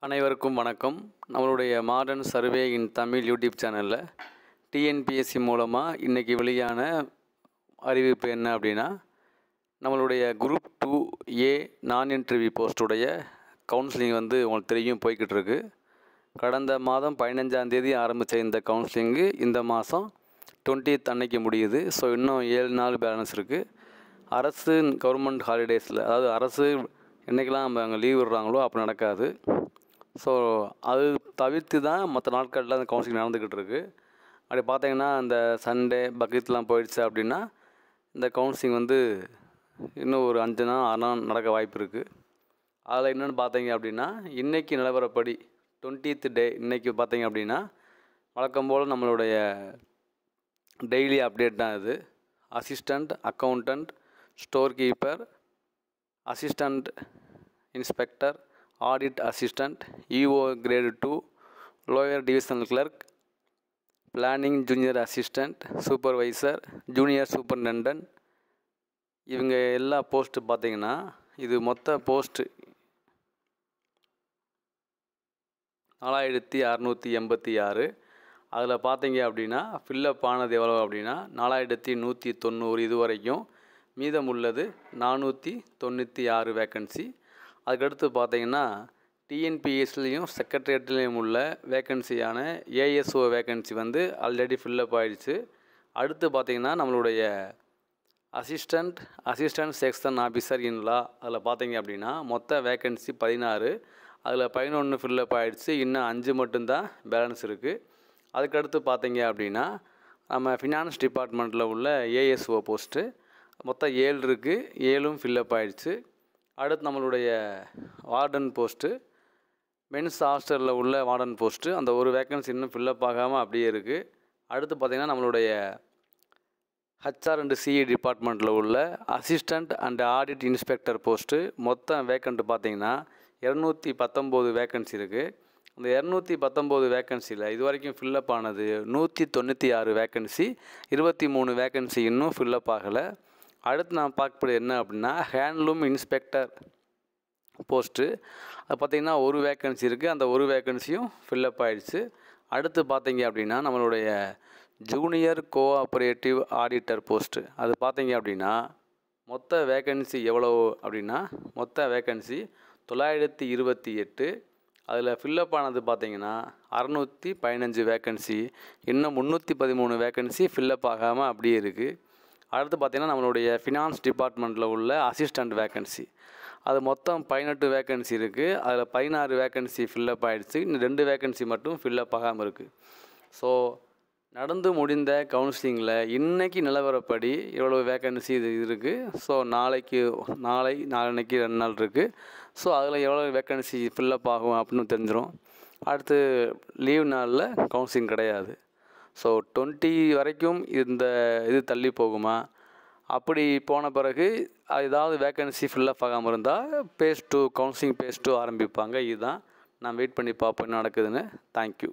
அனைவருக்கும் வணக்கம். நம்மளுடைய மாடர்ன் சர்வே இன் தமிழ் யூடியூப் சேனலில் டிஎன்பிஎஸ்சி மூலமாக இன்றைக்கி வெளியான அறிவிப்பு என்ன அப்படின்னா, நம்மளுடைய குரூப் 2A நான் இன்டர்வியூ போஸ்ட்டுடைய கவுன்சிலிங் உங்களுக்கு தெரியும் போய்கிட்டு இருக்கு. கடந்த மாதம் 15ஆம் தேதி ஆரம்பித்த இந்த கவுன்சிலிங்கு இந்த மாதம் 20th அன்னைக்கு முடியுது. ஸோ இன்னும் 7 நாள் பேலன்ஸ் இருக்குது. அரசு கவர்மெண்ட் ஹாலிடேஸில், அதாவது அரசு என்றைக்கெல்லாம் அங்கே லீவ் விடுறாங்களோ அப்போ நடக்காது. ஸோ அது தவிர்த்து தான் மற்ற நாட்களில் அந்த கவுன்சிலிங் நடந்துக்கிட்டு இருக்குது. அப்படி பார்த்தீங்கன்னா இந்த சண்டே பக்ரீத்லாம் போயிடுச்சு அப்படின்னா இந்த கவுன்சிலிங் இன்னும் ஒரு 5 நாள் 6 நாள் நடக்க வாய்ப்பு இருக்குது. அதில் என்னென்னு பார்த்தீங்க அப்படின்னா, இன்றைக்கி நிலவரப்படி 20th டே இன்றைக்கி பார்த்தீங்க அப்படின்னா வழக்கம் போல் நம்மளுடைய டெய்லி அப்டேட் தான் இது. Assistant accountant, store keeper, assistant inspector, audit assistant, EO grade 2, lower divisional clerk, planning junior assistant, supervisor, junior superintendent, இவங்க எல்லா போஸ்ட்டு பார்த்திங்கன்னா இது மொத்த போஸ்ட்டு 4686. அதில் பார்த்தீங்க அப்படின்னா ஃபில்லப் ஆனது எவ்வளோ அப்படின்னா 4190 இது வரைக்கும். மீதம் உள்ளது 496 வேக்கன்சி. அதுக்கடுத்து பார்த்தீங்கன்னா டிஎன்பிஎஸ்லேயும் செக்ரட்டரியேட்லேயும் உள்ள வேக்கன்சியான ஏஎஸ்ஓ வேக்கன்சி ஆல்ரெடி ஃபில்லப் ஆகிடுச்சு. அடுத்து பார்த்திங்கன்னா நம்மளுடைய அசிஸ்டண்ட் செக்ஷன் ஆஃபீஸர் இன் லா, அதில் பார்த்தீங்க அப்படின்னா மொத்த வேக்கன்சி 16. அதில் 11 ஃபில்லப் ஆகிடுச்சு. இன்னும் 5 மட்டும்தான் பேலன்ஸ் இருக்குது. அதுக்கடுத்து பார்த்தீங்க அப்படின்னா நம்ம ஃபினான்ஸ் டிபார்ட்மெண்ட்டில் உள்ள ஏஎஸ்ஓ போஸ்ட்டு மொத்தம் 7 இருக்குது. 7ம் ஃபில்லப் ஆகிடுச்சு. அடுத்து நம்மளுடைய வார்டன் போஸ்ட்டு, மென்ஸ் ஹாஸ்டலில் உள்ள வார்டன் போஸ்ட்டு, அந்த ஒரு வேக்கன்சி இன்னும் ஃபில்லப் ஆகாமல் அப்படியே இருக்குது. அடுத்து பார்த்திங்கன்னா நம்மளுடைய HR அண்ட் CE டிபார்ட்மெண்ட்டில் உள்ள assistant and audit inspector post மொத்தம் வேக்கண்ட்டு பார்த்திங்கன்னா 219 வேக்கன்சி இருக்குது. அந்த 219 வேக்கன்சியில் இது வரைக்கும் ஃபில்லப் ஆனது 196 வேக்கன்சி. 23 வேக்கன்சி இன்னும் ஃபில்லப் ஆகலை. அடுத்து நான் பார்க்கக்கூடிய என்ன அப்படின்னா ஹேண்ட்லூம் இன்ஸ்பெக்டர் போஸ்ட்டு, அது பார்த்திங்கன்னா ஒரு வேக்கன்சி இருக்குது. அந்த ஒரு வேக்கன்சியும் ஃபில்லப் ஆகிடுச்சு. அடுத்து பார்த்தீங்க அப்படின்னா நம்மளுடைய ஜூனியர் கோஆப்ரேட்டிவ் ஆடிட்டர் போஸ்ட்டு, அது பார்த்தீங்க அப்படின்னா மொத்த வேக்கன்சி எவ்வளோ அப்படின்னா மொத்த வேக்கன்சி 928. அதில் ஃபில்லப் ஆனது பார்த்திங்கன்னா 615 வேக்கன்சி. இன்னும் 313 வேக்கன்சி ஃபில்லப் ஆகாமல் அப்படியே இருக்குது. அடுத்து பார்த்திங்கன்னா நம்மளுடைய ஃபினான்ஸ் டிபார்ட்மெண்ட்டில் உள்ள அசிஸ்டண்ட் வேக்கன்சி, அது மொத்தம் 18 வேக்கன்சி இருக்குது. அதில் 16 வேக்கன்சி ஃபில்லப் ஆகிடுச்சு. இன்னும் 2 வேக்கன்சி மட்டும் ஃபில்லப் ஆகாமல் இருக்குது. ஸோ நடந்து முடிந்த கவுன்சிலிங்கில் இன்றைக்கி நிலவரப்படி எவ்வளோ வேக்கன்சி இது இருக்குது. ஸோ நாளைக்கு 2 நாள் இருக்குது. ஸோ அதில் எவ்வளோ வேக்கன்சி ஃபில்லப் ஆகும் அப்படின்னு தெரிஞ்சிடும். அடுத்து லீவ் நாளில் கவுன்சிலிங் கிடையாது. ஸோ 20 வரைக்கும் இது தள்ளி போகுமா? அப்படி போன பிறகு ஏதாவது வேக்கன்சி ஃபில்லப் ஆகாமல் இருந்தால் கவுன்சிலிங் பேஸ் 2 ஆரம்பிப்பாங்க. இதுதான் நான் வெயிட் பண்ணி பார்ப்போம் என்ன நடக்குதுன்னு. தேங்க்யூ.